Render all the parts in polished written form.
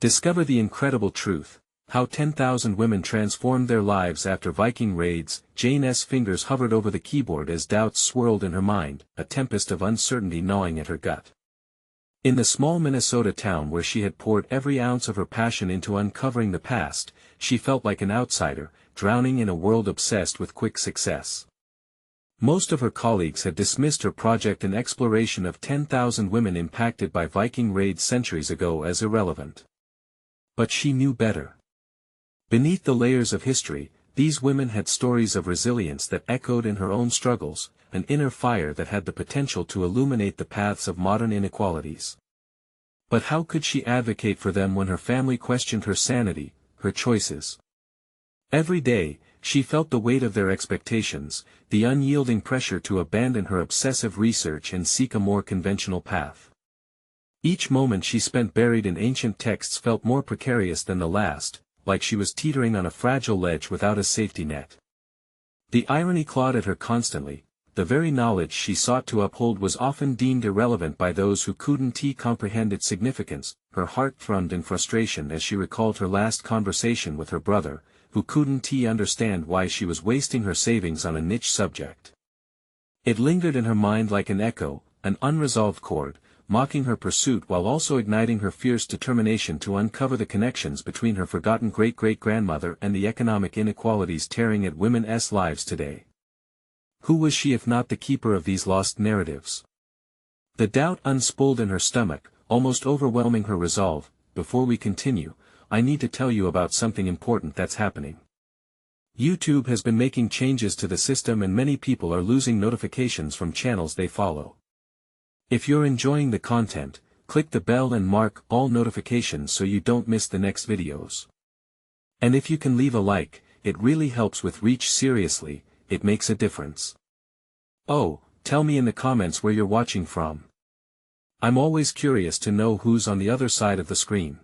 Discover the incredible truth, how 10,000 women transformed their lives after Viking raids. Jane's fingers hovered over the keyboard as doubts swirled in her mind, a tempest of uncertainty gnawing at her gut. In the small Minnesota town where she had poured every ounce of her passion into uncovering the past, she felt like an outsider, drowning in a world obsessed with quick success. Most of her colleagues had dismissed her project and exploration of 10,000 women impacted by Viking raids centuries ago as irrelevant. But she knew better. Beneath the layers of history, these women had stories of resilience that echoed in her own struggles, an inner fire that had the potential to illuminate the paths of modern inequalities. But how could she advocate for them when her family questioned her sanity, her choices? Every day, she felt the weight of their expectations, the unyielding pressure to abandon her obsessive research and seek a more conventional path. Each moment she spent buried in ancient texts felt more precarious than the last, like she was teetering on a fragile ledge without a safety net. The irony clawed at her constantly. The very knowledge she sought to uphold was often deemed irrelevant by those who couldn't comprehend its significance. Her heart thrummed in frustration as she recalled her last conversation with her brother, who couldn't understand why she was wasting her savings on a niche subject. It lingered in her mind like an echo, an unresolved chord, mocking her pursuit while also igniting her fierce determination to uncover the connections between her forgotten great-great-grandmother and the economic inequalities tearing at women's lives today. Who was she if not the keeper of these lost narratives? The doubt unspooled in her stomach, almost overwhelming her resolve. Before we continue, I need to tell you about something important that's happening. YouTube has been making changes to the system and many people are losing notifications from channels they follow. If you're enjoying the content, click the bell and mark all notifications so you don't miss the next videos. And if you can leave a like, it really helps with reach. Seriously, it makes a difference. Oh, tell me in the comments where you're watching from. I'm always curious to know who's on the other side of the screen.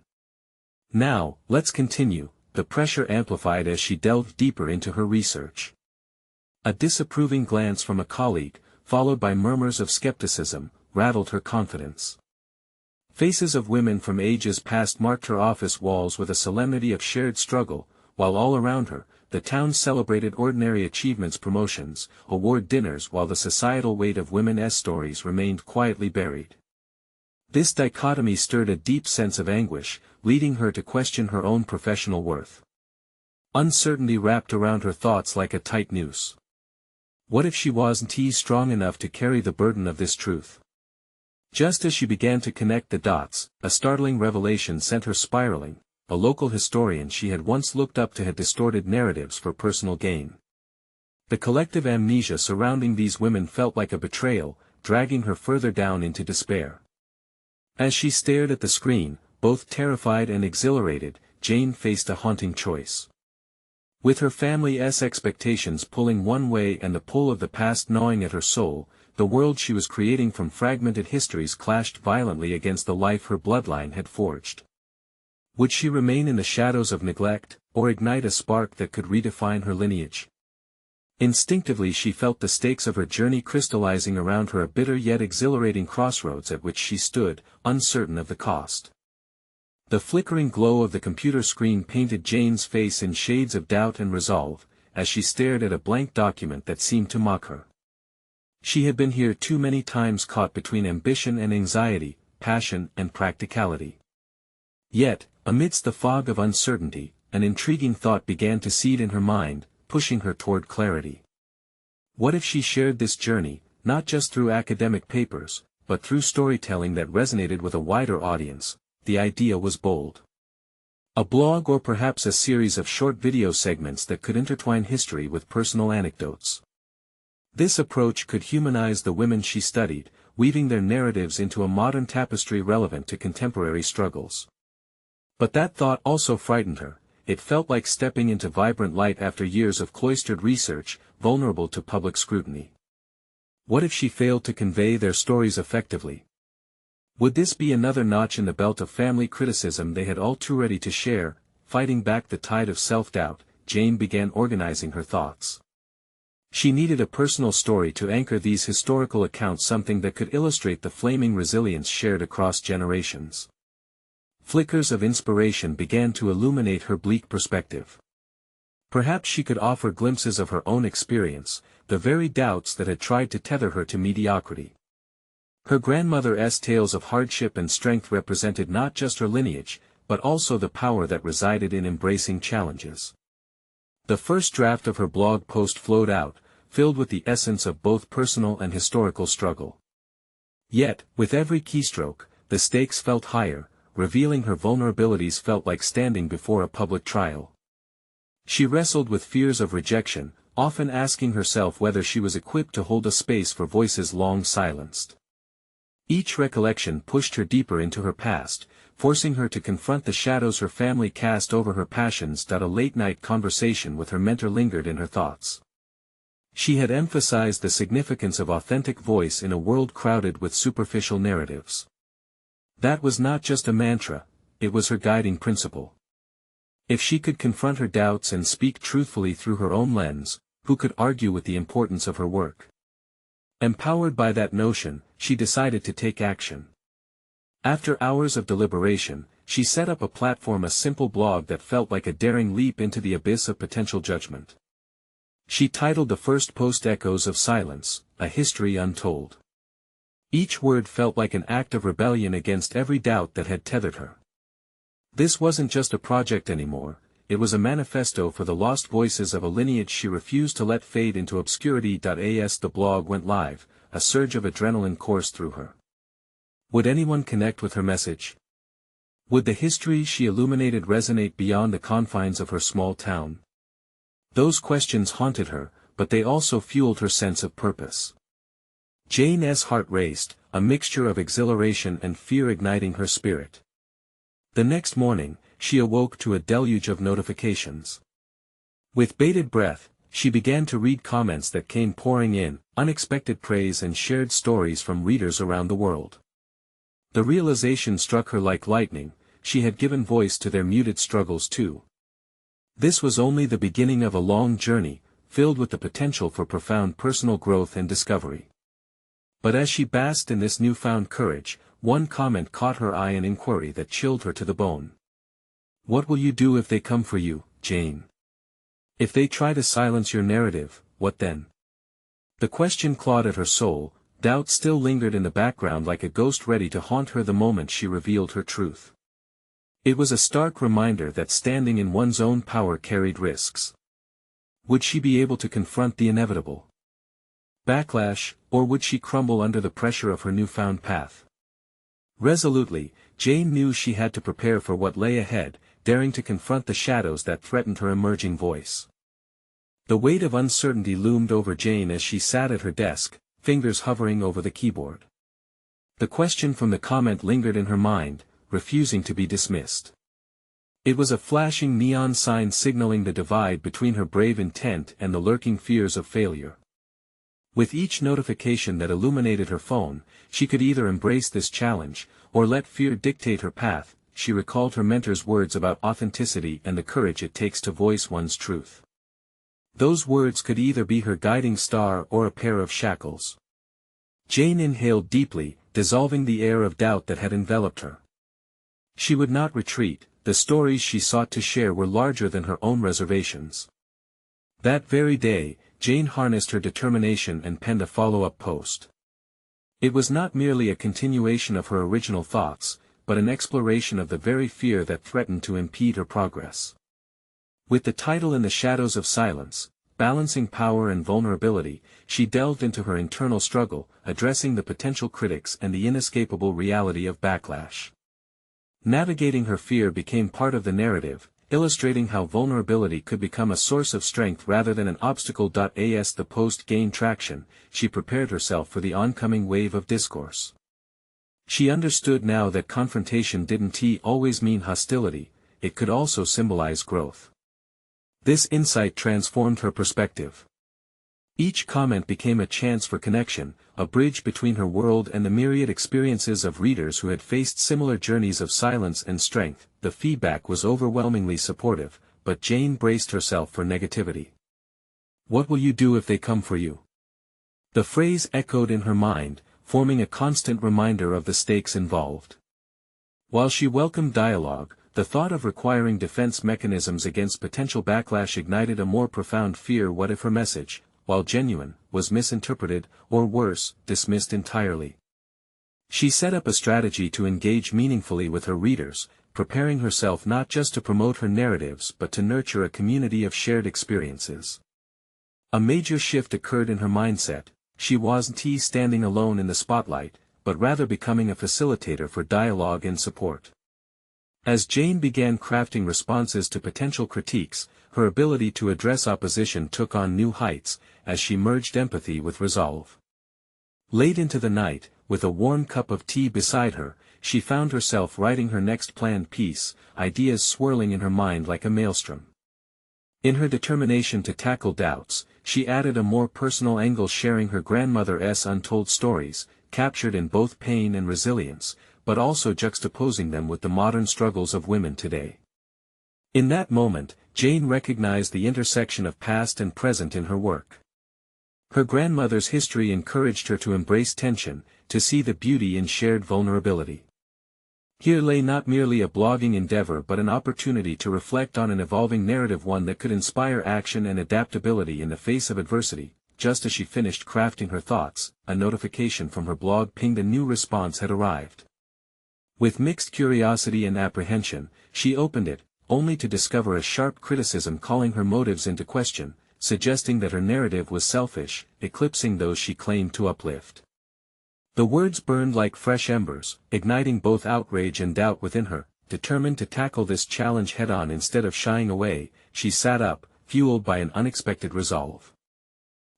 Now, let's continue. The pressure amplified as she delved deeper into her research. A disapproving glance from a colleague, followed by murmurs of skepticism, rattled her confidence. Faces of women from ages past marked her office walls with a solemnity of shared struggle, while all around her, the town celebrated ordinary achievements, promotions, award dinners, while the societal weight of women's stories remained quietly buried. This dichotomy stirred a deep sense of anguish, leading her to question her own professional worth. Uncertainty wrapped around her thoughts like a tight noose. What if she wasn't strong enough to carry the burden of this truth? Just as she began to connect the dots, a startling revelation sent her spiraling. A local historian she had once looked up to had distorted narratives for personal gain. The collective amnesia surrounding these women felt like a betrayal, dragging her further down into despair. As she stared at the screen, both terrified and exhilarated, Jane faced a haunting choice. With her family's expectations pulling one way and the pull of the past gnawing at her soul, the world she was creating from fragmented histories clashed violently against the life her bloodline had forged. Would she remain in the shadows of neglect, or ignite a spark that could redefine her lineage? Instinctively she felt the stakes of her journey crystallizing around her, a bitter yet exhilarating crossroads at which she stood, uncertain of the cost. The flickering glow of the computer screen painted Jane's face in shades of doubt and resolve, as she stared at a blank document that seemed to mock her. She had been here too many times, caught between ambition and anxiety, passion and practicality. Yet, amidst the fog of uncertainty, an intriguing thought began to seed in her mind, pushing her toward clarity. What if she shared this journey, not just through academic papers, but through storytelling that resonated with a wider audience? The idea was bold. A blog, or perhaps a series of short video segments that could intertwine history with personal anecdotes. This approach could humanize the women she studied, weaving their narratives into a modern tapestry relevant to contemporary struggles. But that thought also frightened her. It felt like stepping into vibrant light after years of cloistered research, vulnerable to public scrutiny. What if she failed to convey their stories effectively? Would this be another notch in the belt of family criticism they had all too ready to share? Fighting back the tide of self-doubt, Jane began organizing her thoughts. She needed a personal story to anchor these historical accounts, something that could illustrate the flaming resilience shared across generations. flickers of inspiration began to illuminate her bleak perspective. Perhaps she could offer glimpses of her own experience, the very doubts that had tried to tether her to mediocrity. Her grandmother's tales of hardship and strength represented not just her lineage, but also the power that resided in embracing challenges. The first draft of her blog post flowed out, filled with the essence of both personal and historical struggle. Yet, with every keystroke, the stakes felt higher, revealing her vulnerabilities felt like standing before a public trial. She wrestled with fears of rejection, often asking herself whether she was equipped to hold a space for voices long silenced. Each recollection pushed her deeper into her past, forcing her to confront the shadows her family cast over her passions. A late-night conversation with her mentor lingered in her thoughts. She had emphasized the significance of authentic voice in a world crowded with superficial narratives. That was not just a mantra, it was her guiding principle. If she could confront her doubts and speak truthfully through her own lens, who could argue with the importance of her work? Empowered by that notion, she decided to take action. After hours of deliberation, she set up a platform, a simple blog that felt like a daring leap into the abyss of potential judgment. She titled the first post Echoes of Silence, a history untold. Each word felt like an act of rebellion against every doubt that had tethered her. This wasn't just a project anymore, it was a manifesto for the lost voices of a lineage she refused to let fade into obscurity. As the blog went live, a surge of adrenaline coursed through her. Would anyone connect with her message? Would the history she illuminated resonate beyond the confines of her small town? Those questions haunted her, but they also fueled her sense of purpose. Jane's heart raced, a mixture of exhilaration and fear igniting her spirit. The next morning, she awoke to a deluge of notifications. With bated breath, she began to read comments that came pouring in, unexpected praise and shared stories from readers around the world. The realization struck her like lightning, she had given voice to their muted struggles too. This was only the beginning of a long journey, filled with the potential for profound personal growth and discovery. But as she basked in this newfound courage, one comment caught her eye, an inquiry that chilled her to the bone. What will you do if they come for you, Jane? If they try to silence your narrative, what then? The question clawed at her soul, doubt still lingered in the background like a ghost ready to haunt her the moment she revealed her truth. It was a stark reminder that standing in one's own power carried risks. Would she be able to confront the inevitable backlash, or would she crumble under the pressure of her newfound path? Resolutely, Jane knew she had to prepare for what lay ahead, daring to confront the shadows that threatened her emerging voice. The weight of uncertainty loomed over Jane as she sat at her desk, fingers hovering over the keyboard. The question from the comment lingered in her mind, refusing to be dismissed. It was a flashing neon sign signaling the divide between her brave intent and the lurking fears of failure. With each notification that illuminated her phone, she could either embrace this challenge, or let fear dictate her path. She recalled her mentor's words about authenticity and the courage it takes to voice one's truth. Those words could either be her guiding star or a pair of shackles. Jane inhaled deeply, dissolving the air of doubt that had enveloped her. She would not retreat, the stories she sought to share were larger than her own reservations. That very day, Jane harnessed her determination and penned a follow-up post. It was not merely a continuation of her original thoughts, but an exploration of the very fear that threatened to impede her progress. With the title In the Shadows of Silence, Balancing Power and Vulnerability, she delved into her internal struggle, addressing the potential critics and the inescapable reality of backlash. Navigating her fear became part of the narrative, illustrating how vulnerability could become a source of strength rather than an obstacle. As the post gained traction, she prepared herself for the oncoming wave of discourse. She understood now that confrontation didn't always mean hostility, it could also symbolize growth. This insight transformed her perspective. Each comment became a chance for connection, a bridge between her world and the myriad experiences of readers who had faced similar journeys of silence and strength. The feedback was overwhelmingly supportive, but Jane braced herself for negativity. What will you do if they come for you? The phrase echoed in her mind, forming a constant reminder of the stakes involved. While she welcomed dialogue, the thought of requiring defense mechanisms against potential backlash ignited a more profound fear: what if her message, while genuine, was misinterpreted, or worse, dismissed entirely? She set up a strategy to engage meaningfully with her readers, preparing herself not just to promote her narratives but to nurture a community of shared experiences. A major shift occurred in her mindset. She wasn't standing alone in the spotlight, but rather becoming a facilitator for dialogue and support. As Jane began crafting responses to potential critiques, her ability to address opposition took on new heights, as she merged empathy with resolve. Late into the night, with a warm cup of tea beside her, she found herself writing her next planned piece, ideas swirling in her mind like a maelstrom. In her determination to tackle doubts, she added a more personal angle, sharing her grandmother's untold stories, captured in both pain and resilience, but also juxtaposing them with the modern struggles of women today. In that moment, Jane recognized the intersection of past and present in her work. Her grandmother's history encouraged her to embrace tension, to see the beauty in shared vulnerability. Here lay not merely a blogging endeavor but an opportunity to reflect on an evolving narrative, one that could inspire action and adaptability in the face of adversity. Just as she finished crafting her thoughts, a notification from her blog pinged: a new response had arrived. With mixed curiosity and apprehension, she opened it, only to discover a sharp criticism calling her motives into question, suggesting that her narrative was selfish, eclipsing those she claimed to uplift. The words burned like fresh embers, igniting both outrage and doubt within her. Determined to tackle this challenge head-on instead of shying away, she sat up, fueled by an unexpected resolve.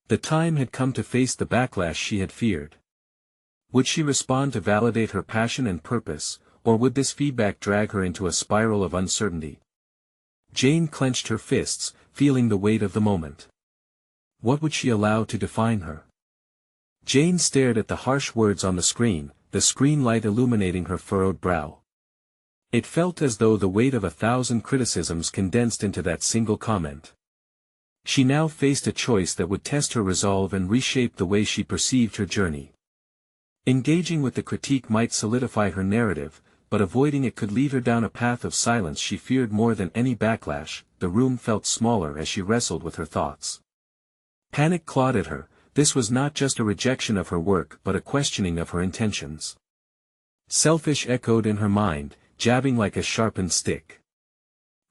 The time had come to face the backlash she had feared. Would she respond to validate her passion and purpose, or would this feedback drag her into a spiral of uncertainty? Jane clenched her fists, feeling the weight of the moment. What would she allow to define her? Jane stared at the harsh words on the screen light illuminating her furrowed brow. It felt as though the weight of 1,000 criticisms condensed into that single comment. She now faced a choice that would test her resolve and reshape the way she perceived her journey. Engaging with the critique might solidify her narrative, but avoiding it could lead her down a path of silence. She feared more than any backlash. The room felt smaller as she wrestled with her thoughts. Panic clawed at her. This was not just a rejection of her work but a questioning of her intentions. Selfish echoed in her mind, jabbing like a sharpened stick.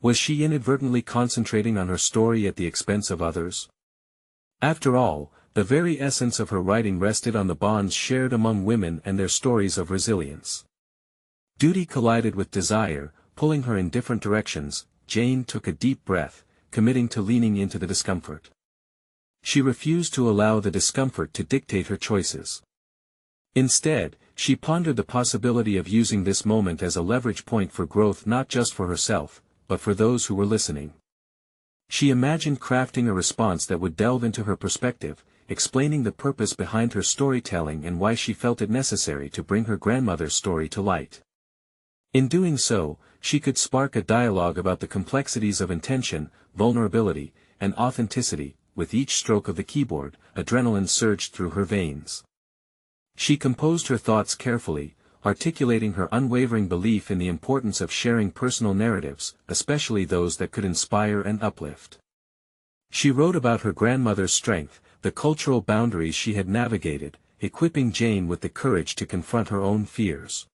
Was she inadvertently concentrating on her story at the expense of others? After all, the very essence of her writing rested on the bonds shared among women and their stories of resilience. Duty collided with desire, pulling her in different directions. Jane took a deep breath, committing to leaning into the discomfort. She refused to allow the discomfort to dictate her choices. Instead, she pondered the possibility of using this moment as a leverage point for growth, not just for herself, but for those who were listening. She imagined crafting a response that would delve into her perspective, explaining the purpose behind her storytelling and why she felt it necessary to bring her grandmother's story to light. In doing so, she could spark a dialogue about the complexities of intention, vulnerability, and authenticity. With each stroke of the keyboard, adrenaline surged through her veins. She composed her thoughts carefully, articulating her unwavering belief in the importance of sharing personal narratives, especially those that could inspire and uplift. She wrote about her grandmother's strength, the cultural boundaries she had navigated, equipping Jane with the courage to confront her own fears.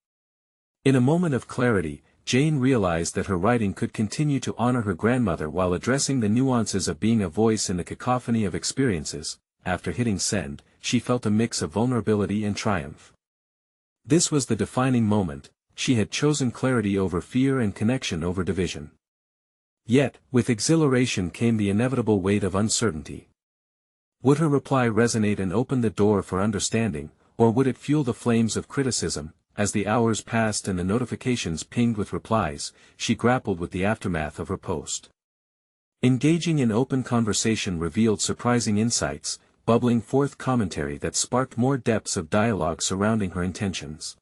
In a moment of clarity, Jane realized that her writing could continue to honor her grandmother while addressing the nuances of being a voice in the cacophony of experiences. After hitting send, she felt a mix of vulnerability and triumph. This was the defining moment. She had chosen clarity over fear and connection over division. Yet, with exhilaration came the inevitable weight of uncertainty. Would her reply resonate and open the door for understanding, or would it fuel the flames of criticism? As the hours passed and the notifications pinged with replies, she grappled with the aftermath of her post. Engaging in open conversation revealed surprising insights, bubbling forth commentary that sparked more depths of dialogue surrounding her intentions.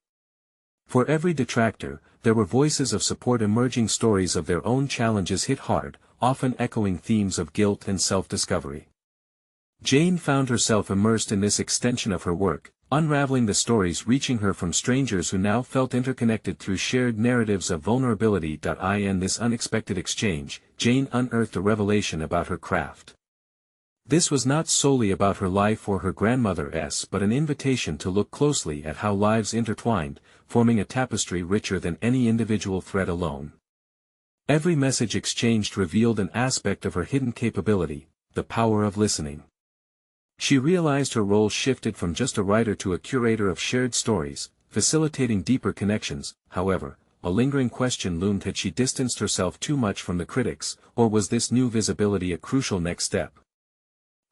For every detractor, there were voices of support emerging, stories of their own challenges hit hard, often echoing themes of guilt and self-discovery. Jane found herself immersed in this extension of her work, unraveling the stories reaching her from strangers who now felt interconnected through shared narratives of vulnerability. In this unexpected exchange, Jane unearthed a revelation about her craft. This was not solely about her life or her grandmother's but an invitation to look closely at how lives intertwined, forming a tapestry richer than any individual thread alone. Every message exchanged revealed an aspect of her hidden capability, the power of listening. She realized her role shifted from just a writer to a curator of shared stories, facilitating deeper connections. However, a lingering question loomed: had she distanced herself too much from the critics, or was this new visibility a crucial next step?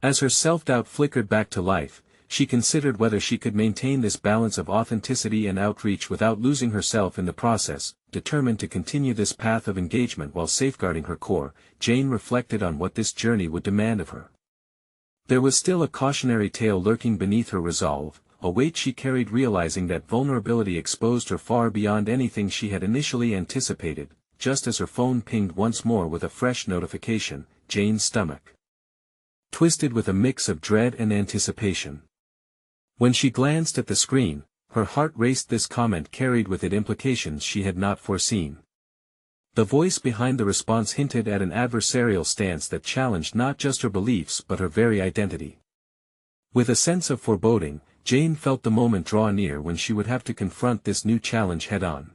As her self-doubt flickered back to life, she considered whether she could maintain this balance of authenticity and outreach without losing herself in the process. Determined to continue this path of engagement while safeguarding her core, Jane reflected on what this journey would demand of her. There was still a cautionary tale lurking beneath her resolve, a weight she carried, realizing that vulnerability exposed her far beyond anything she had initially anticipated. Just as her phone pinged once more with a fresh notification, Jane's stomach twisted with a mix of dread and anticipation. When she glanced at the screen, her heart raced. This comment carried with it implications she had not foreseen. The voice behind the response hinted at an adversarial stance that challenged not just her beliefs but her very identity. With a sense of foreboding, Jane felt the moment draw near when she would have to confront this new challenge head-on.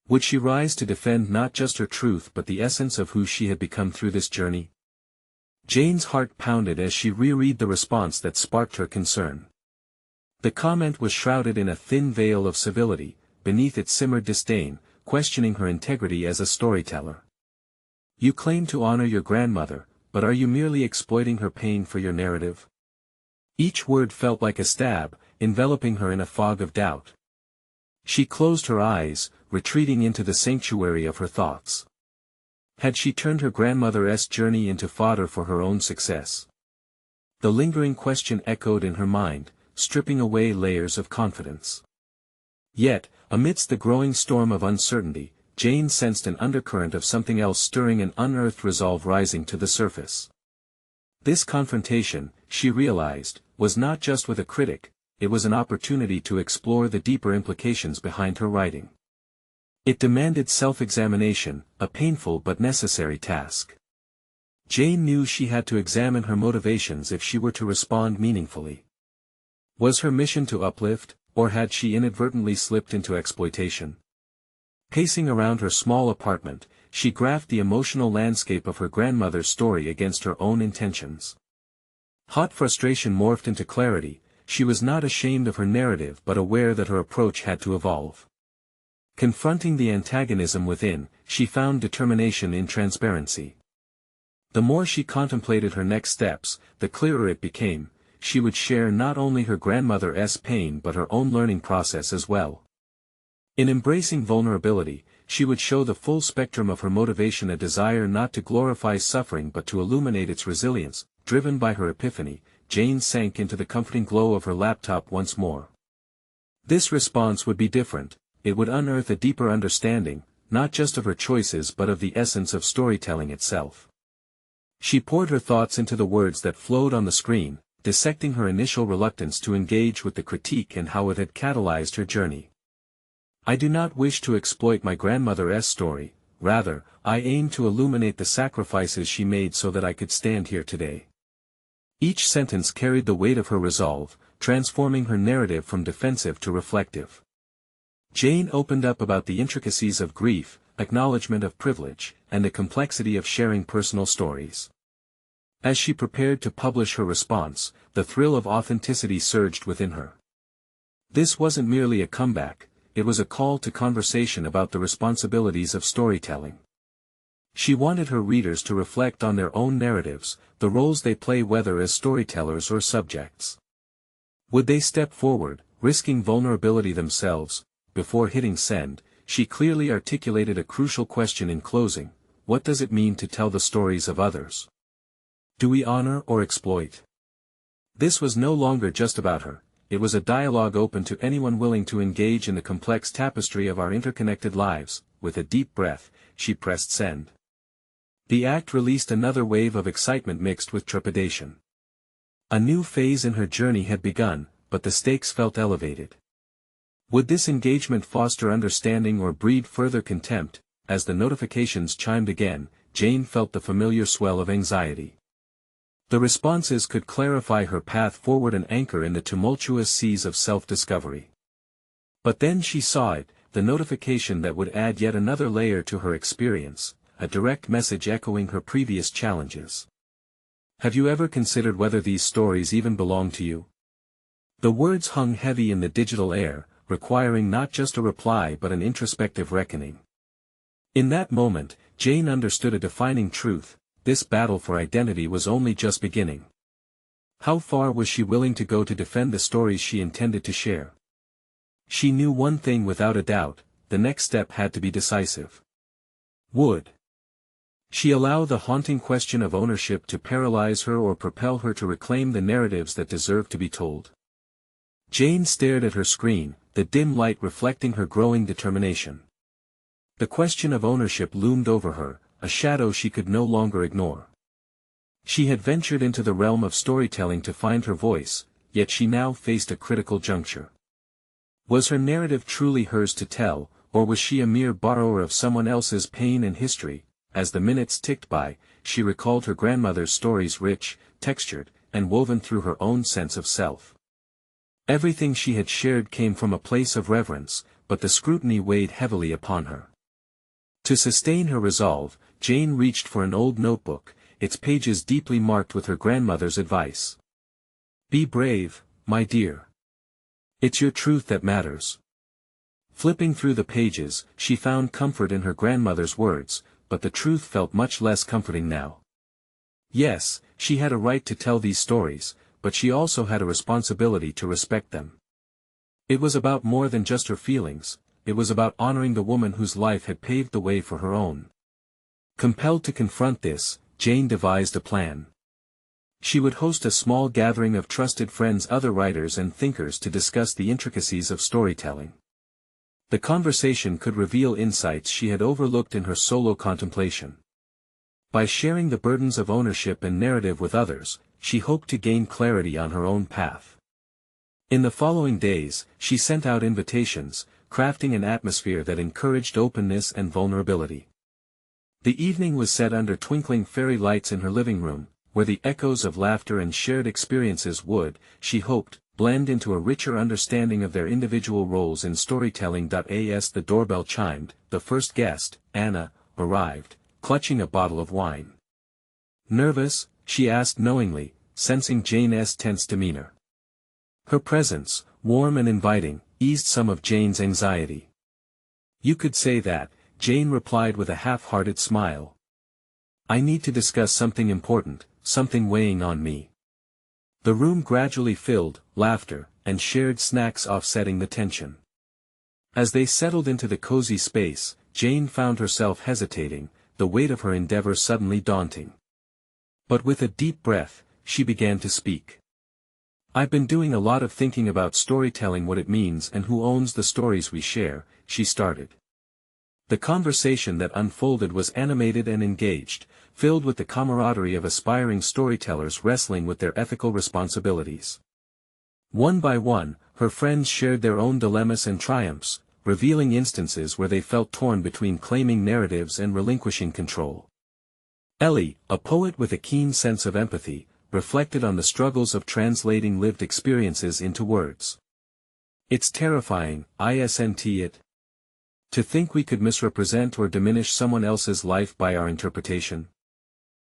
Would she rise to defend not just her truth but the essence of who she had become through this journey? Jane's heart pounded as she reread the response that sparked her concern. The comment was shrouded in a thin veil of civility. Beneath it simmered disdain, questioning her integrity as a storyteller. You claim to honor your grandmother, but are you merely exploiting her pain for your narrative? Each word felt like a stab, enveloping her in a fog of doubt. She closed her eyes, retreating into the sanctuary of her thoughts. Had she turned her grandmother's journey into fodder for her own success? The lingering question echoed in her mind, stripping away layers of confidence. Yet, amidst the growing storm of uncertainty, Jane sensed an undercurrent of something else stirring, an unearthed resolve rising to the surface. This confrontation, she realized, was not just with a critic, it was an opportunity to explore the deeper implications behind her writing. It demanded self-examination, a painful but necessary task. Jane knew she had to examine her motivations if she were to respond meaningfully. Was her mission to uplift, or had she inadvertently slipped into exploitation? Pacing around her small apartment, she graphed the emotional landscape of her grandmother's story against her own intentions. Hot frustration morphed into clarity. She was not ashamed of her narrative but aware that her approach had to evolve. Confronting the antagonism within, she found determination in transparency. The more she contemplated her next steps, the clearer it became. She would share not only her grandmother's pain but her own learning process as well. In embracing vulnerability, she would show the full spectrum of her motivation, a desire not to glorify suffering but to illuminate its resilience. Driven by her epiphany, Jane sank into the comforting glow of her laptop once more. This response would be different. It would unearth a deeper understanding, not just of her choices but of the essence of storytelling itself. She poured her thoughts into the words that flowed on the screen, dissecting her initial reluctance to engage with the critique and how it had catalyzed her journey. I do not wish to exploit my grandmother's story, rather, I aim to illuminate the sacrifices she made so that I could stand here today. Each sentence carried the weight of her resolve, transforming her narrative from defensive to reflective. Jane opened up about the intricacies of grief, acknowledgement of privilege, and the complexity of sharing personal stories. As she prepared to publish her response, the thrill of authenticity surged within her. This wasn't merely a comeback, it was a call to conversation about the responsibilities of storytelling. She wanted her readers to reflect on their own narratives, the roles they play whether as storytellers or subjects. Would they step forward, risking vulnerability themselves? Before hitting send, she clearly articulated a crucial question in closing: what does it mean to tell the stories of others? Do we honor or exploit? This was no longer just about her, it was a dialogue open to anyone willing to engage in the complex tapestry of our interconnected lives. With a deep breath, she pressed send. The act released another wave of excitement mixed with trepidation. A new phase in her journey had begun, but the stakes felt elevated. Would this engagement foster understanding or breed further contempt? As the notifications chimed again, Jane felt the familiar swell of anxiety. The responses could clarify her path forward and anchor in the tumultuous seas of self-discovery. But then she saw it, the notification that would add yet another layer to her experience, a direct message echoing her previous challenges. Have you ever considered whether these stories even belong to you? The words hung heavy in the digital air, requiring not just a reply but an introspective reckoning. In that moment, Jane understood a defining truth: this battle for identity was only just beginning. How far was she willing to go to defend the stories she intended to share? She knew one thing without a doubt: the next step had to be decisive. Would she allow the haunting question of ownership to paralyze her or propel her to reclaim the narratives that deserve to be told? Jane stared at her screen, the dim light reflecting her growing determination. The question of ownership loomed over her, a shadow she could no longer ignore. She had ventured into the realm of storytelling to find her voice, yet she now faced a critical juncture. Was her narrative truly hers to tell, or was she a mere borrower of someone else's pain and history? As the minutes ticked by, she recalled her grandmother's stories, rich, textured, and woven through her own sense of self. Everything she had shared came from a place of reverence, but the scrutiny weighed heavily upon her. To sustain her resolve, Jane reached for an old notebook, its pages deeply marked with her grandmother's advice. Be brave, my dear. It's your truth that matters. Flipping through the pages, she found comfort in her grandmother's words, but the truth felt much less comforting now. Yes, she had a right to tell these stories, but she also had a responsibility to respect them. It was about more than just her feelings, it was about honoring the woman whose life had paved the way for her own. Compelled to confront this, Jane devised a plan. She would host a small gathering of trusted friends, other writers and thinkers, to discuss the intricacies of storytelling. The conversation could reveal insights she had overlooked in her solo contemplation. By sharing the burdens of ownership and narrative with others, she hoped to gain clarity on her own path. In the following days, she sent out invitations, crafting an atmosphere that encouraged openness and vulnerability. The evening was set under twinkling fairy lights in her living room, where the echoes of laughter and shared experiences would, she hoped, blend into a richer understanding of their individual roles in storytelling. As the doorbell chimed, the first guest, Anna, arrived, clutching a bottle of wine. Nervous? She asked knowingly, sensing Jane's tense demeanor. Her presence, warm and inviting, eased some of Jane's anxiety. You could say that, Jane replied with a half-hearted smile. I need to discuss something important, something weighing on me. The room gradually filled, laughter, and shared snacks offsetting the tension. As they settled into the cozy space, Jane found herself hesitating, the weight of her endeavor suddenly daunting. But with a deep breath, she began to speak. I've been doing a lot of thinking about storytelling, what it means and who owns the stories we share, she started. The conversation that unfolded was animated and engaged, filled with the camaraderie of aspiring storytellers wrestling with their ethical responsibilities. One by one, her friends shared their own dilemmas and triumphs, revealing instances where they felt torn between claiming narratives and relinquishing control. Ellie, a poet with a keen sense of empathy, reflected on the struggles of translating lived experiences into words. It's terrifying, isn't it? To think we could misrepresent or diminish someone else's life by our interpretation.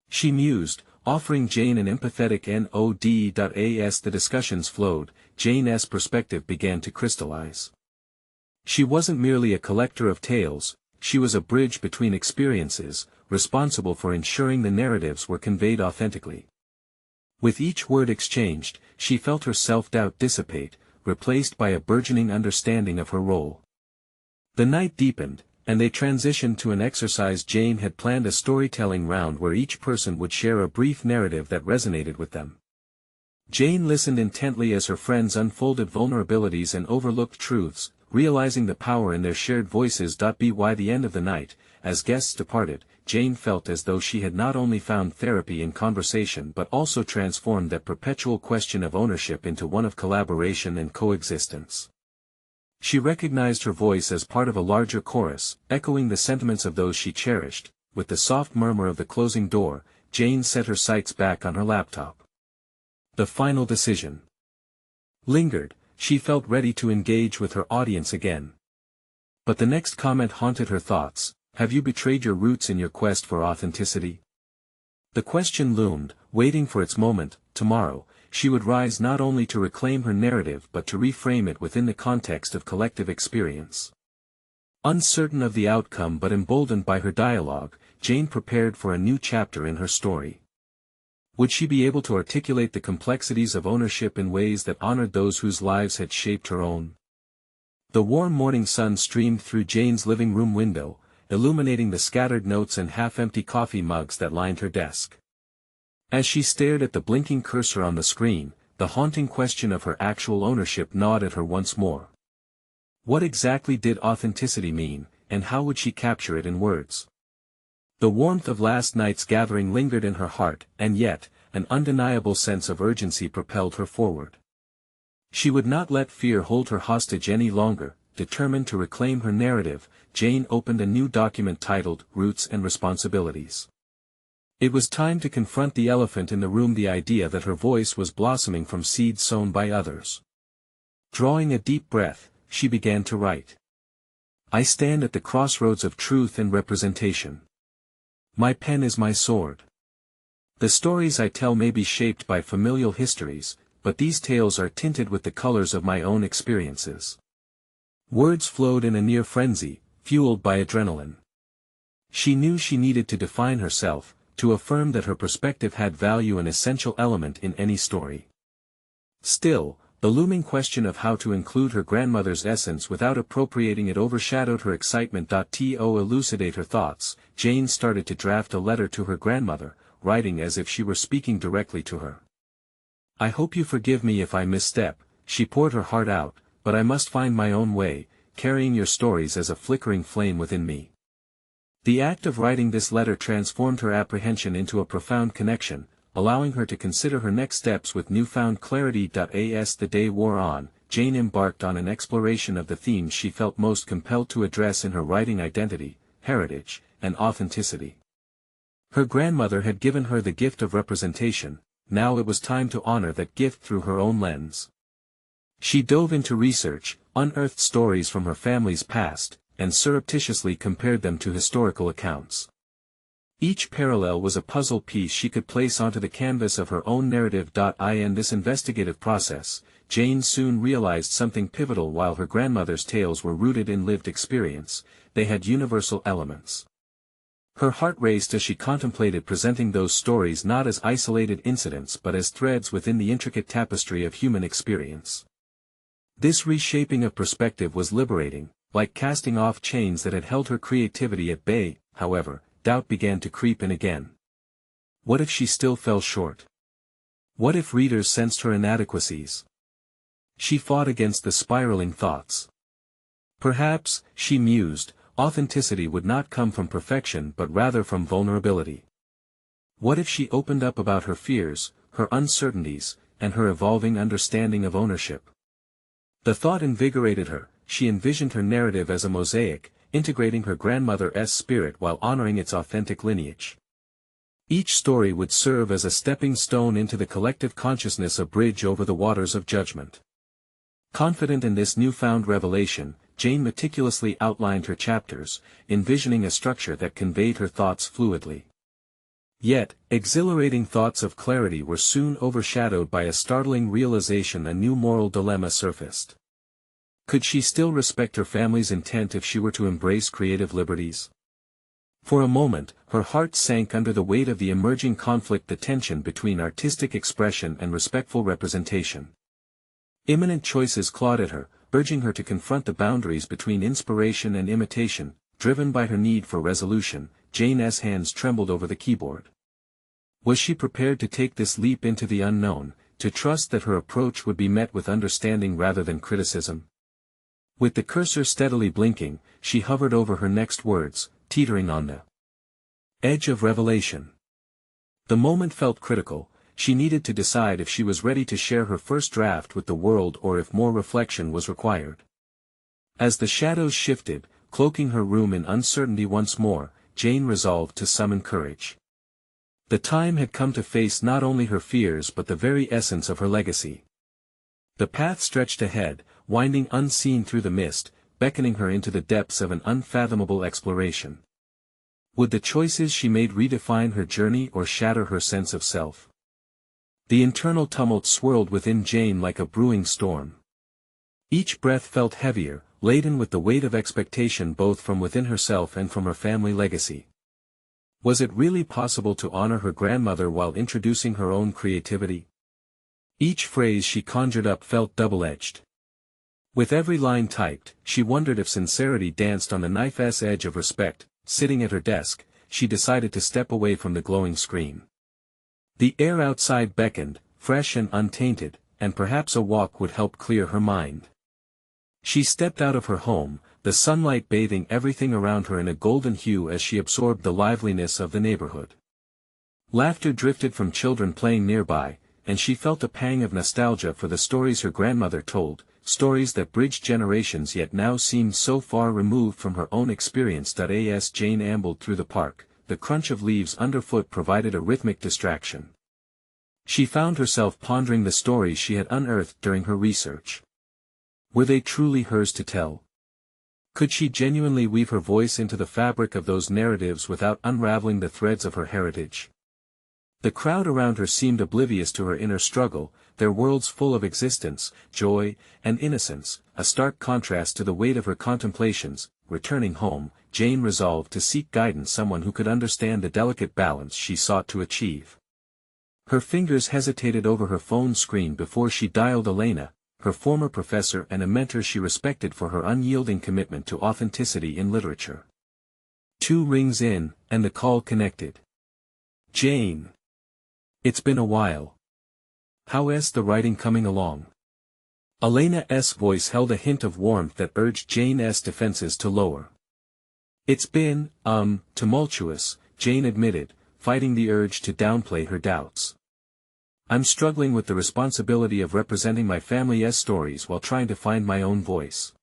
She mused, offering Jane an empathetic nod. As the discussions flowed, Jane's perspective began to crystallize. She wasn't merely a collector of tales, she was a bridge between experiences, responsible for ensuring the narratives were conveyed authentically. With each word exchanged, she felt her self-doubt dissipate, replaced by a burgeoning understanding of her role. The night deepened, and they transitioned to an exercise. Jane had planned a storytelling round where each person would share a brief narrative that resonated with them. Jane listened intently as her friends unfolded vulnerabilities and overlooked truths, realizing the power in their shared voices. By the end of the night, as guests departed, Jane felt as though she had not only found therapy in conversation but also transformed that perpetual question of ownership into one of collaboration and coexistence. She recognized her voice as part of a larger chorus, echoing the sentiments of those she cherished. With the soft murmur of the closing door, Jane set her sights back on her laptop. The final decision lingered. She felt ready to engage with her audience again. But the next comment haunted her thoughts: have you betrayed your roots in your quest for authenticity? The question loomed, waiting for its moment. Tomorrow, she would rise not only to reclaim her narrative but to reframe it within the context of collective experience. Uncertain of the outcome but emboldened by her dialogue, Jane prepared for a new chapter in her story. Would she be able to articulate the complexities of ownership in ways that honored those whose lives had shaped her own? The warm morning sun streamed through Jane's living room window, illuminating the scattered notes and half-empty coffee mugs that lined her desk. As she stared at the blinking cursor on the screen, the haunting question of her actual ownership gnawed at her once more. What exactly did authenticity mean, and how would she capture it in words? The warmth of last night's gathering lingered in her heart, and yet, an undeniable sense of urgency propelled her forward. She would not let fear hold her hostage any longer. Determined to reclaim her narrative, Jane opened a new document titled Roots and Responsibilities. It was time to confront the elephant in the room, the idea that her voice was blossoming from seeds sown by others. Drawing a deep breath, she began to write. I stand at the crossroads of truth and representation. My pen is my sword. The stories I tell may be shaped by familial histories, but these tales are tinted with the colors of my own experiences. Words flowed in a near frenzy, fueled by adrenaline. She knew she needed to define herself, to affirm that her perspective had value, an essential element in any story. Still, the looming question of how to include her grandmother's essence without appropriating it overshadowed her excitement. To elucidate her thoughts, Jane started to draft a letter to her grandmother, writing as if she were speaking directly to her. I hope you forgive me if I misstep, she poured her heart out, but I must find my own way, carrying your stories as a flickering flame within me. The act of writing this letter transformed her apprehension into a profound connection, allowing her to consider her next steps with newfound clarity. As the day wore on, Jane embarked on an exploration of the themes she felt most compelled to address in her writing: identity, heritage, and authenticity. Her grandmother had given her the gift of representation, now it was time to honor that gift through her own lens. She dove into research, unearthed stories from her family's past, and surreptitiously compared them to historical accounts. Each parallel was a puzzle piece she could place onto the canvas of her own narrative. In this investigative process, Jane soon realized something pivotal. While her grandmother's tales were rooted in lived experience, they had universal elements. Her heart raced as she contemplated presenting those stories not as isolated incidents but as threads within the intricate tapestry of human experience. This reshaping of perspective was liberating, like casting off chains that had held her creativity at bay. However, doubt began to creep in again. What if she still fell short? What if readers sensed her inadequacies? She fought against the spiraling thoughts. Perhaps, she mused, authenticity would not come from perfection but rather from vulnerability. What if she opened up about her fears, her uncertainties, and her evolving understanding of ownership? The thought invigorated her. She envisioned her narrative as a mosaic, integrating her grandmother's spirit while honoring its authentic lineage. Each story would serve as a stepping stone into the collective consciousness, a bridge over the waters of judgment. Confident in this newfound revelation, Jane meticulously outlined her chapters, envisioning a structure that conveyed her thoughts fluidly. Yet, exhilarating thoughts of clarity were soon overshadowed by a startling realization: a new moral dilemma surfaced. Could she still respect her family's intent if she were to embrace creative liberties? For a moment, her heart sank under the weight of the emerging conflict, the tension between artistic expression and respectful representation. Imminent choices clawed at her, urging her to confront the boundaries between inspiration and imitation. Driven by her need for resolution, Jane's hands trembled over the keyboard. Was she prepared to take this leap into the unknown, to trust that her approach would be met with understanding rather than criticism? With the cursor steadily blinking, she hovered over her next words, teetering on the Edge of revelation. The moment felt critical. She needed to decide if she was ready to share her first draft with the world or if more reflection was required. As the shadows shifted, cloaking her room in uncertainty once more, Jane resolved to summon courage. The time had come to face not only her fears but the very essence of her legacy. The path stretched ahead, winding unseen through the mist, beckoning her into the depths of an unfathomable exploration. Would the choices she made redefine her journey or shatter her sense of self? The internal tumult swirled within Jane like a brewing storm. Each breath felt heavier, laden with the weight of expectation both from within herself and from her family legacy. Was it really possible to honor her grandmother while introducing her own creativity? Each phrase she conjured up felt double-edged. With every line typed, she wondered if sincerity danced on the knife's edge of respect. Sitting at her desk, she decided to step away from the glowing screen. The air outside beckoned, fresh and untainted, and perhaps a walk would help clear her mind. She stepped out of her home, the sunlight bathing everything around her in a golden hue as she absorbed the liveliness of the neighborhood. Laughter drifted from children playing nearby, and she felt a pang of nostalgia for the stories her grandmother told, stories that bridged generations yet now seemed so far removed from her own experience. As Jane ambled through the park, the crunch of leaves underfoot provided a rhythmic distraction. She found herself pondering the stories she had unearthed during her research. Were they truly hers to tell? Could she genuinely weave her voice into the fabric of those narratives without unraveling the threads of her heritage? The crowd around her seemed oblivious to her inner struggle, their worlds full of existence, joy, and innocence, a stark contrast to the weight of her contemplations. Returning home, Jane resolved to seek guidance, someone who could understand the delicate balance she sought to achieve. Her fingers hesitated over her phone screen before she dialed Elena, her former professor and a mentor she respected for her unyielding commitment to authenticity in literature. 2 rings in, and the call connected. Jane. It's been a while. How's the writing coming along? Elena's voice held a hint of warmth that urged Jane's defenses to lower. It's been, tumultuous, Jane admitted, fighting the urge to downplay her doubts. I'm struggling with the responsibility of representing my family's stories while trying to find my own voice.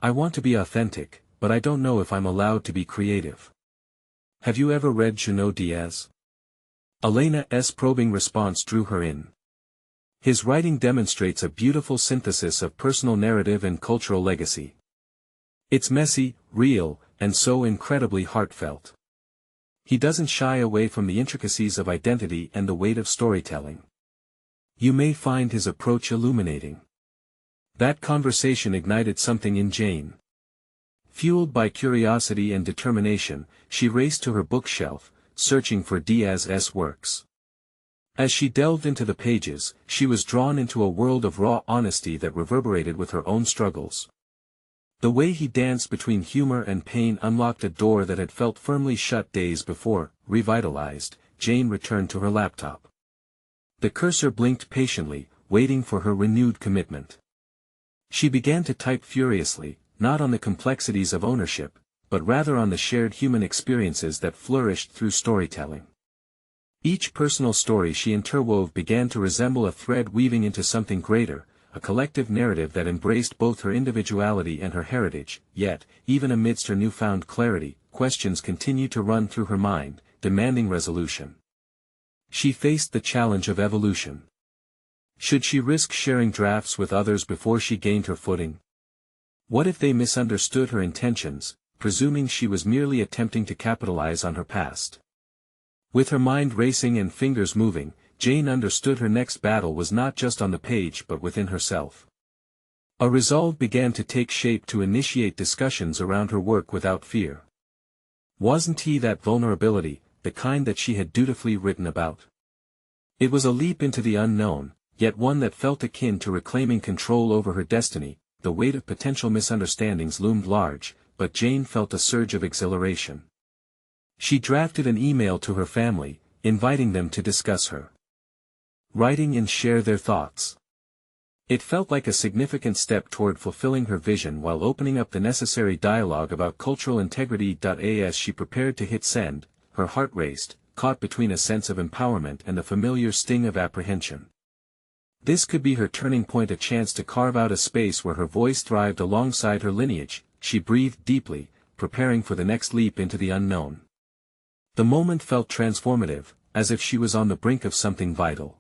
I want to be authentic, but I don't know if I'm allowed to be creative. Have you ever read Junot Diaz? Elena's probing response drew her in. His writing demonstrates a beautiful synthesis of personal narrative and cultural legacy. It's messy, real, and so incredibly heartfelt. He doesn't shy away from the intricacies of identity and the weight of storytelling. You may find his approach illuminating. That conversation ignited something in Jane. Fueled by curiosity and determination, she raced to her bookshelf, searching for Diaz's works. As she delved into the pages, she was drawn into a world of raw honesty that reverberated with her own struggles. The way he danced between humor and pain unlocked a door that had felt firmly shut days before. Revitalized, Jane returned to her laptop. The cursor blinked patiently, waiting for her renewed commitment. She began to type furiously, not on the complexities of ownership, but rather on the shared human experiences that flourished through storytelling. Each personal story she interwove began to resemble a thread weaving into something greater, a collective narrative that embraced both her individuality and her heritage. Yet, even amidst her newfound clarity, questions continued to run through her mind, demanding resolution. She faced the challenge of evolution. Should she risk sharing drafts with others before she gained her footing? What if they misunderstood her intentions, presuming she was merely attempting to capitalize on her past? With her mind racing and fingers moving, Jane understood her next battle was not just on the page but within herself. A resolve began to take shape to initiate discussions around her work without fear. Wasn't he that vulnerability, the kind that she had dutifully written about? It was a leap into the unknown, yet one that felt akin to reclaiming control over her destiny. The weight of potential misunderstandings loomed large, but Jane felt a surge of exhilaration. She drafted an email to her family, inviting them to discuss her writing and share their thoughts. It felt like a significant step toward fulfilling her vision while opening up the necessary dialogue about cultural integrity. As she prepared to hit send, her heart raced, caught between a sense of empowerment and the familiar sting of apprehension. This could be her turning point, a chance to carve out a space where her voice thrived alongside her lineage. She breathed deeply, preparing for the next leap into the unknown. The moment felt transformative, as if she was on the brink of something vital.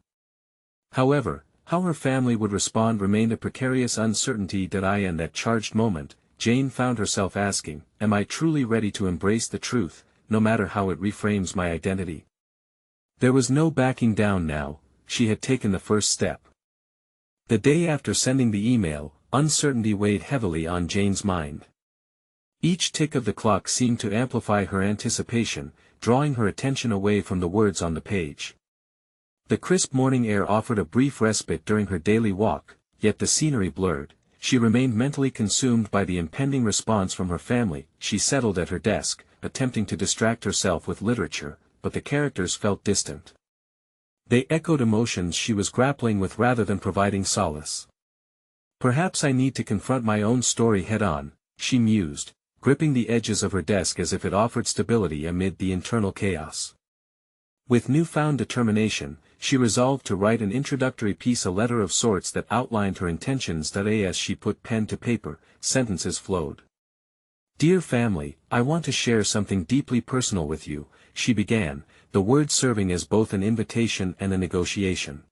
However, how her family would respond remained a precarious uncertainty. In that charged moment, Jane found herself asking, "Am I truly ready to embrace the truth, no matter how it reframes my identity?" There was no backing down now. She had taken the first step. The day after sending the email, uncertainty weighed heavily on Jane's mind. Each tick of the clock seemed to amplify her anticipation, drawing her attention away from the words on the page. The crisp morning air offered a brief respite during her daily walk, yet the scenery blurred. She remained mentally consumed by the impending response from her family. She settled at her desk, attempting to distract herself with literature, but the characters felt distant. They echoed emotions she was grappling with rather than providing solace. "Perhaps I need to confront my own story head-on," she mused, gripping the edges of her desk as if it offered stability amid the internal chaos. With newfound determination, she resolved to write an introductory piece, a letter of sorts that outlined her intentions. As she put pen to paper, sentences flowed. "Dear family, I want to share something deeply personal with you," she began, the words serving as both an invitation and a negotiation.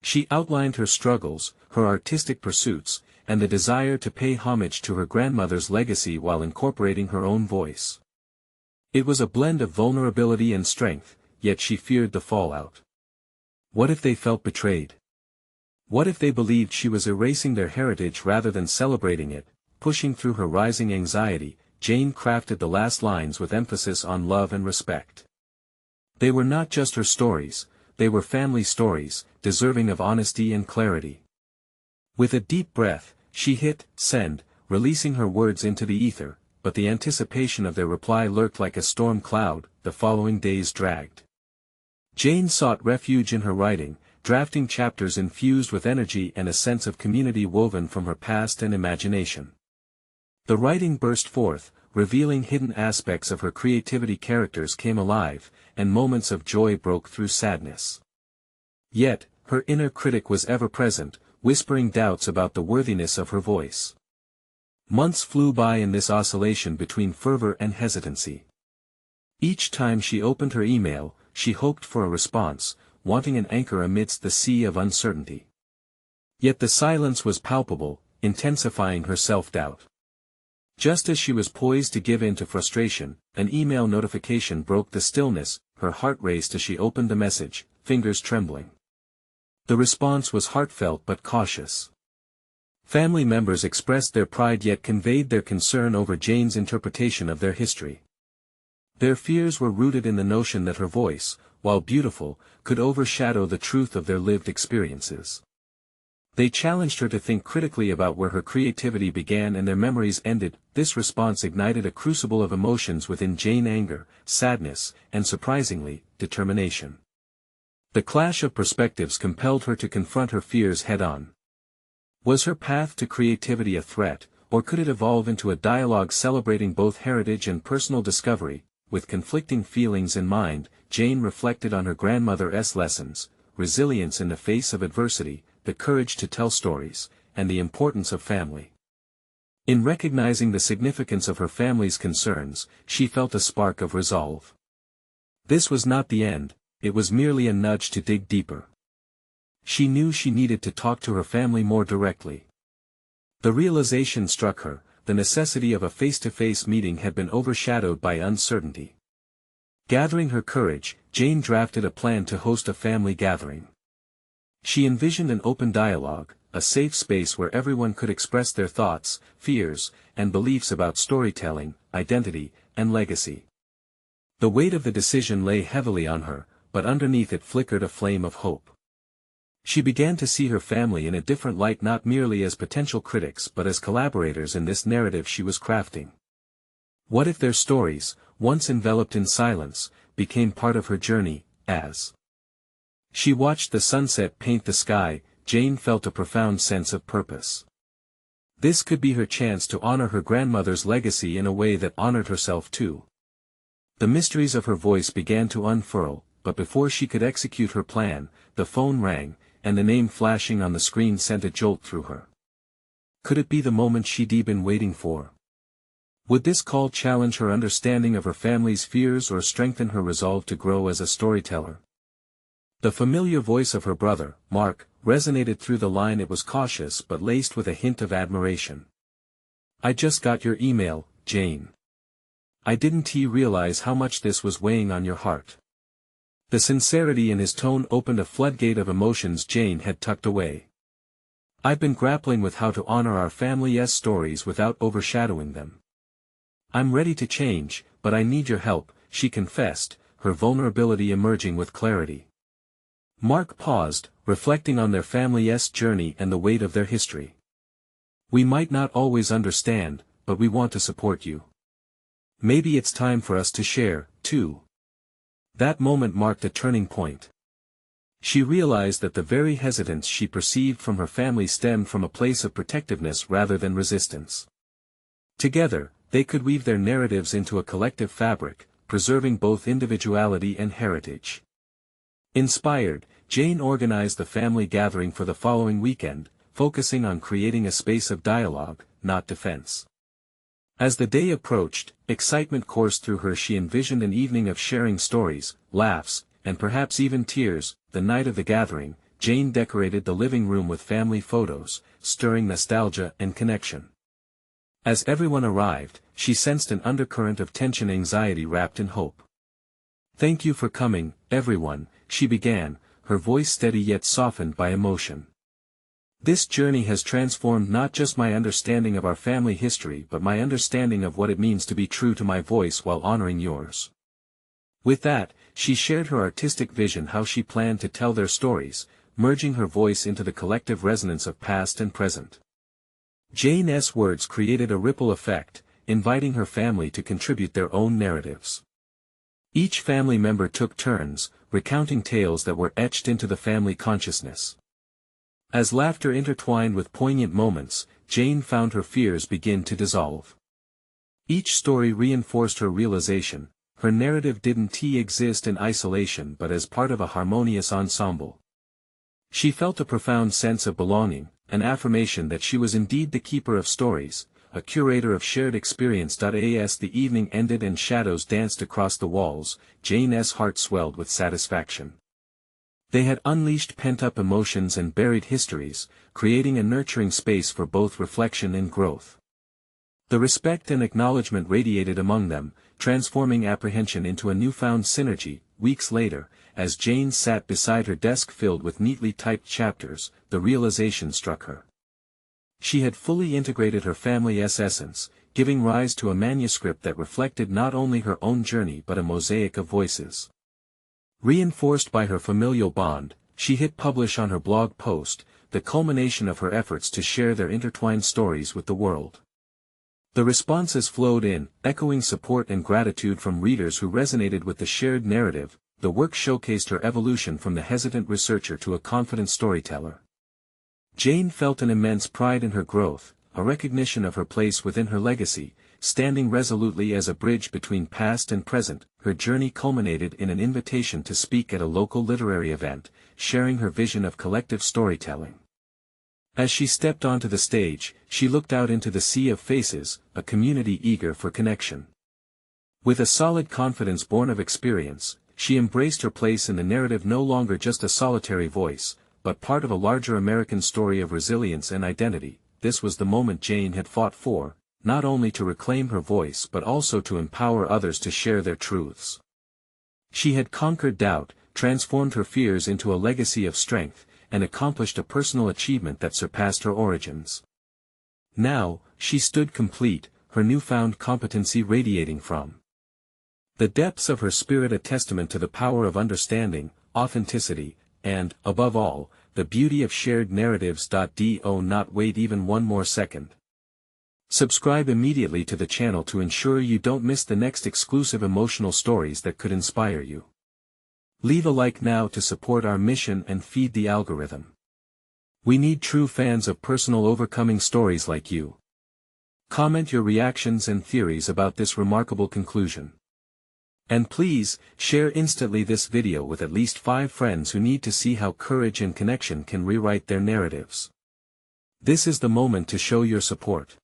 She outlined her struggles, her artistic pursuits, and the desire to pay homage to her grandmother's legacy while incorporating her own voice. It was a blend of vulnerability and strength, yet she feared the fallout. What if they felt betrayed? What if they believed she was erasing their heritage rather than celebrating it? Pushing through her rising anxiety, Jane crafted the last lines with emphasis on love and respect. They were not just her stories, they were family stories, deserving of honesty and clarity. With a deep breath, she hit send, releasing her words into the ether, but the anticipation of their reply lurked like a storm cloud. The following days dragged. Jane sought refuge in her writing, drafting chapters infused with energy and a sense of community woven from her past and imagination. The writing burst forth, revealing hidden aspects of her creativity. Characters came alive, and moments of joy broke through sadness. Yet, her inner critic was ever present, whispering doubts about the worthiness of her voice. Months flew by in this oscillation between fervor and hesitancy. Each time she opened her email, she hoped for a response, wanting an anchor amidst the sea of uncertainty. Yet the silence was palpable, intensifying her self-doubt. Just as she was poised to give in to frustration, an email notification broke the stillness. Her heart raced as she opened the message, fingers trembling. The response was heartfelt but cautious. Family members expressed their pride yet conveyed their concern over Jane's interpretation of their history. Their fears were rooted in the notion that her voice, while beautiful, could overshadow the truth of their lived experiences. They challenged her to think critically about where her creativity began and their memories ended. This response ignited a crucible of emotions within Jane: anger, sadness, and surprisingly, determination. The clash of perspectives compelled her to confront her fears head-on. Was her path to creativity a threat, or could it evolve into a dialogue celebrating both heritage and personal discovery? With conflicting feelings in mind, Jane reflected on her grandmother's lessons, resilience in the face of adversity, the courage to tell stories, and the importance of family. In recognizing the significance of her family's concerns, she felt a spark of resolve. This was not the end, it was merely a nudge to dig deeper. She knew she needed to talk to her family more directly. The realization struck her, the necessity of a face-to-face meeting had been overshadowed by uncertainty. Gathering her courage, Jane drafted a plan to host a family gathering. She envisioned an open dialogue, a safe space where everyone could express their thoughts, fears, and beliefs about storytelling, identity, and legacy. The weight of the decision lay heavily on her, but underneath it flickered a flame of hope. She began to see her family in a different light, not merely as potential critics but as collaborators in this narrative she was crafting. What if their stories, once enveloped in silence, became part of her journey? As she watched the sunset paint the sky, Jane felt a profound sense of purpose. This could be her chance to honor her grandmother's legacy in a way that honored herself too. The mysteries of her voice began to unfurl, but before she could execute her plan, the phone rang, and the name flashing on the screen sent a jolt through her. Could it be the moment she'd been waiting for? Would this call challenge her understanding of her family's fears or strengthen her resolve to grow as a storyteller? The familiar voice of her brother, Mark, resonated through the line. It was cautious but laced with a hint of admiration. "I just got your email, Jane. I didn't realize how much this was weighing on your heart." The sincerity in his tone opened a floodgate of emotions Jane had tucked away. "I've been grappling with how to honor our family's stories without overshadowing them. I'm ready to change, but I need your help," she confessed, her vulnerability emerging with clarity. Mark paused, reflecting on their family's journey and the weight of their history. "We might not always understand, but we want to support you. Maybe it's time for us to share, too." That moment marked a turning point. She realized that the very hesitance she perceived from her family stemmed from a place of protectiveness rather than resistance. Together, they could weave their narratives into a collective fabric, preserving both individuality and heritage. Inspired, Jane organized the family gathering for the following weekend, focusing on creating a space of dialogue, not defense. As the day approached, excitement coursed through her. She envisioned an evening of sharing stories, laughs, and perhaps even tears. The night of the gathering, Jane decorated the living room with family photos, stirring nostalgia and connection. As everyone arrived, she sensed an undercurrent of tension, anxiety wrapped in hope. "Thank you for coming, everyone," she began, her voice steady yet softened by emotion. "This journey has transformed not just my understanding of our family history but my understanding of what it means to be true to my voice while honoring yours." With that, she shared her artistic vision, how she planned to tell their stories, merging her voice into the collective resonance of past and present. Jane's words created a ripple effect, inviting her family to contribute their own narratives. Each family member took turns, recounting tales that were etched into the family consciousness. As laughter intertwined with poignant moments, Jane found her fears begin to dissolve. Each story reinforced her realization: her narrative didn't exist in isolation but as part of a harmonious ensemble. She felt a profound sense of belonging, an affirmation that she was indeed the keeper of stories, a curator of shared experience. As the evening ended and shadows danced across the walls, Jane's heart swelled with satisfaction. They had unleashed pent-up emotions and buried histories, creating a nurturing space for both reflection and growth. The respect and acknowledgement radiated among them, transforming apprehension into a newfound synergy. Weeks later, as Jane sat beside her desk filled with neatly typed chapters, the realization struck her. She had fully integrated her family's essence, giving rise to a manuscript that reflected not only her own journey but a mosaic of voices. Reinforced by her familial bond, she hit publish on her blog post, the culmination of her efforts to share their intertwined stories with the world. The responses flowed in, echoing support and gratitude from readers who resonated with the shared narrative. The work showcased her evolution from the hesitant researcher to a confident storyteller. Jane felt an immense pride in her growth, a recognition of her place within her legacy, standing resolutely as a bridge between past and present. Her journey culminated in an invitation to speak at a local literary event, sharing her vision of collective storytelling. As she stepped onto the stage, she looked out into the sea of faces, a community eager for connection. With a solid confidence born of experience, she embraced her place in the narrative, no longer just a solitary voice, but part of a larger American story of resilience and identity. This was the moment Jane had fought for, not only to reclaim her voice but also to empower others to share their truths. She had conquered doubt, transformed her fears into a legacy of strength, and accomplished a personal achievement that surpassed her origins. Now, she stood complete, her newfound competency radiating from the depths of her spirit, a testament to the power of understanding, authenticity, and, above all, the beauty of shared narratives. Do not wait even one more second. Subscribe immediately to the channel to ensure you don't miss the next exclusive emotional stories that could inspire you. Leave a like now to support our mission and feed the algorithm. We need true fans of personal overcoming stories like you. Comment your reactions and theories about this remarkable conclusion. And please, share instantly this video with at least 5 friends who need to see how courage and connection can rewrite their narratives. This is the moment to show your support.